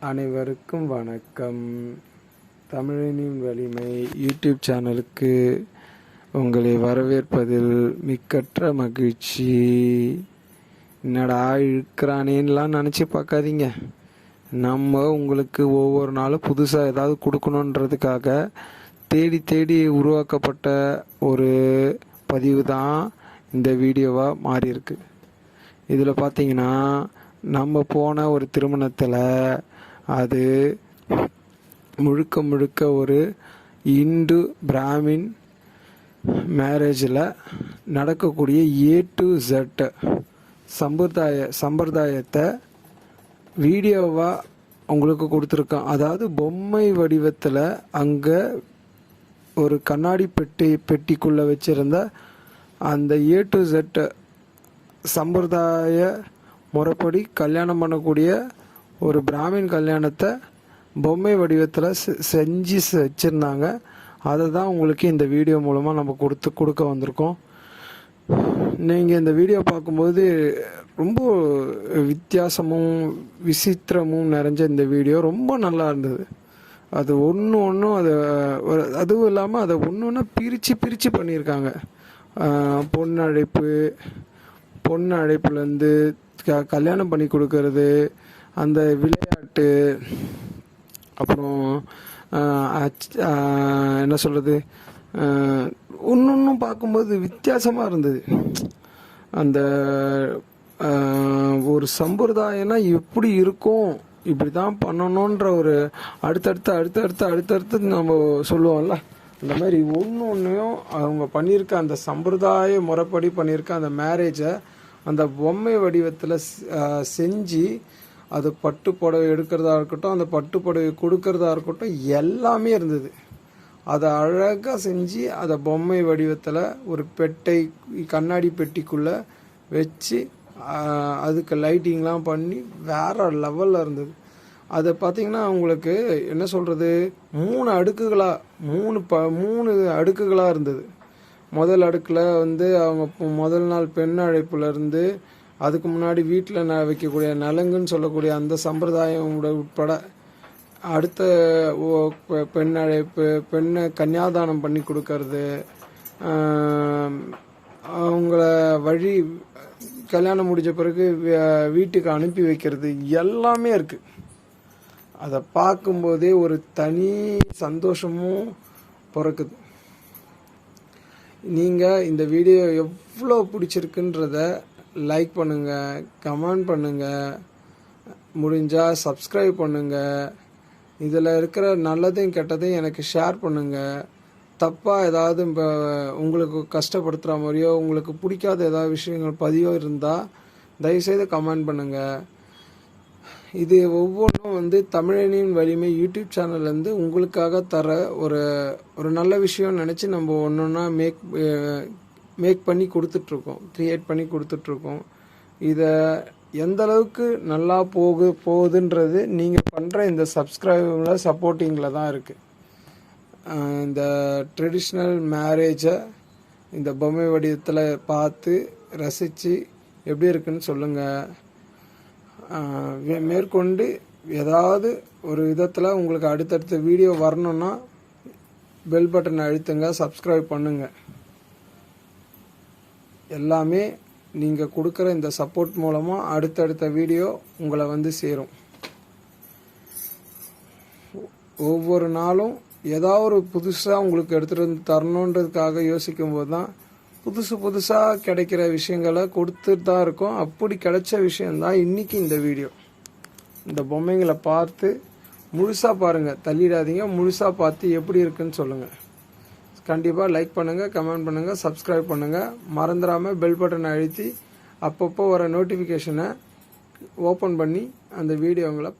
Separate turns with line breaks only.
அனைவருக்கும் வணக்கம். தமிழனின் வலிமை யூடியூப் சேனலுக்கு உங்களை வரவேற்பதில் மிக்கற்ற மகிழ்ச்சி. என்னடா இழுக்கிறானேன்னெலாம் நினச்சி பார்க்காதீங்க. நம்ம உங்களுக்கு ஒவ்வொரு நாளும் புதுசாக ஏதாவது கொடுக்கணுன்றதுக்காக தேடி தேடி உருவாக்கப்பட்ட ஒரு பதிவு தான் இந்த வீடியோவாக மாறியிருக்கு. இதில் பார்த்தீங்கன்னா நம்ம போன ஒரு திருமணத்தில் அது முழுக்க முழுக்க ஒரு இந்து பிராமின் மேரேஜில் நடக்கக்கூடிய A to Z சம்பிரதாயத்தை வீடியோவாக உங்களுக்கு கொடுத்துருக்கோம். அதாவது பொம்மை வடிவத்தில் அங்கே ஒரு கண்ணாடி பெட்டிக்குள்ளே வச்சுருந்த அந்த A to Z சம்பிரதாய முறைப்படி கல்யாணம் பண்ணக்கூடிய ஒரு பிராமின் கல்யாணத்தை பொம்மை வடிவத்தில் செஞ்சு வச்சுருந்தாங்க. அதை தான் உங்களுக்கு இந்த வீடியோ மூலமாக நம்ம கொடுக்க வந்திருக்கோம். நீங்கள் இந்த வீடியோ பார்க்கும்போது ரொம்ப வித்தியாசமும் விசித்திரமும் நிறைஞ்ச இந்த வீடியோ ரொம்ப நல்லா இருந்தது. அது ஒன்றும் அதுவும் இல்லாமல் அதை ஒன்று பிரித்து பண்ணியிருக்காங்க. பொண்ணு அழைப்புலேருந்து கல்யாணம் பண்ணி கொடுக்கறது, அந்த விளையாட்டு, அப்புறம் என்ன சொல்கிறது, ஒன்றும் பார்க்கும்போது வித்தியாசமாக இருந்தது. அந்த ஒரு சம்பிரதாயம்னா எப்படி இருக்கும், இப்படி தான் பண்ணணுன்ற ஒரு அடுத்தடுத்து நம்ம சொல்லுவோம்ல, அந்த மாதிரி ஒன்றையும் அவங்க பண்ணியிருக்க அந்த சம்பிரதாய முறைப்படி பண்ணியிருக்க அந்த மேரேஜை அந்த பொம்மை வடிவத்தில் செஞ்சு அது பட்டு புடவை எடுக்கிறதா இருக்கட்டும், அந்த பட்டு புடவை கொடுக்கறதா இருக்கட்டும், எல்லாமே இருந்தது. அதை அழகாக செஞ்சு அதை பொம்மை வடிவத்தில் ஒரு கண்ணாடி பெட்டிக்குள்ளே வச்சு அதுக்கு லைட்டிங்லாம் பண்ணி வேறு லெவலில் இருந்தது. அதை பார்த்திங்கன்னா அவங்களுக்கு என்ன சொல்கிறது, 3 அடுக்குகளாக இருந்தது. முதல் அடுக்கில் அவங்க முதல் நாள் பெண் அழைப்புலேருந்து அதுக்கு முன்னாடி வீட்டில் வைக்கக்கூடிய நலங்குன்னு சொல்லக்கூடிய அந்த சம்பிரதாயம் உட்பட அடுத்த பெண் அழைப்பு, பெண்ணை கன்னியாதானம் பண்ணி கொடுக்கறது, அவங்கள கல்யாணம் முடிஞ்ச பிறகு வீட்டுக்கு அனுப்பி வைக்கிறது, எல்லாமே இருக்குது. அதை பார்க்கும்போதே ஒரு தனி சந்தோஷமும் பிறக்குது. நீங்கள் இந்த வீடியோ எவ்வளோ பிடிச்சிருக்குன்றத லைக் பண்ணுங்கள், கமெண்ட் பண்ணுங்கள், முடிஞ்சால் சப்ஸ்கிரைப் பண்ணுங்கள். இதில் இருக்கிற நல்லதையும் கெட்டதையும் எனக்கு ஷேர் பண்ணுங்கள். தப்பாக ஏதாவது உங்களுக்கு கஷ்டப்படுத்துகிற மாதிரியோ உங்களுக்கு பிடிக்காத ஏதாவது விஷயங்கள் பதிவோ இருந்தால் தயவுசெய்து கமெண்ட் பண்ணுங்கள். இது ஒவ்வொன்றும் தமிழனின் வலிமை யூடியூப் சேனல்லேருந்து உங்களுக்காக தர ஒரு நல்ல விஷயம்னு நினச்சி நம்ம ஒன்றா மேக் பண்ணி கொடுத்துட்ருக்கோம், க்ரியேட் பண்ணி கொடுத்துட்ருக்கோம். இதை எந்த அளவுக்கு நல்லா போகுதுன்றது நீங்கள் பண்ணுற இந்த சப்ஸ்கிரைபில் சப்போர்ட்டிங்கில் தான் இருக்குது. இந்த ட்ரெடிஷ்னல் மேரேஜை இந்த பொம்மை வடிவத்தில் பார்த்து ரசித்து எப்படி இருக்குன்னு சொல்லுங்கள். மேற்கொண்டு ஏதாவது ஒரு விதத்தில் உங்களுக்கு அடுத்தடுத்த வீடியோ வரணுன்னா பெல் பட்டனை அழுத்துங்க, சப்ஸ்கிரைப் பண்ணுங்கள். எல்லாமே நீங்கள் கொடுக்குற இந்த சப்போர்ட் மூலமாக அடுத்தடுத்த வீடியோ உங்களை சேரும். ஒவ்வொரு நாளும் ஏதாவது ஒரு புதுசாக உங்களுக்கு எடுத்துகிட்டு வந்து தரணுன்றதுக்காக யோசிக்கும் போது தான் புதுசாக கிடைக்கிற விஷயங்களை கொடுத்துட்டு தான் இருக்கோம். அப்படி கிடைச்ச விஷயந்தான் இன்றைக்கி இந்த வீடியோ. இந்த பொம்மைங்களை பார்த்து முழுசாக பாருங்கள், தள்ளிடாதீங்க. முழுசாக பார்த்து எப்படி இருக்குன்னு சொல்லுங்கள். கண்டிப்பாக லைக் பண்ணுங்கள், கமெண்ட் பண்ணுங்கள், சப்ஸ்கிரைப் பண்ணுங்கள். மறந்துடாமல் பெல் பட்டனை அழுத்தி அப்பப்போ வர நோட்டிஃபிகேஷனை ஓப்பன் பண்ணி அந்த வீடியோங்களை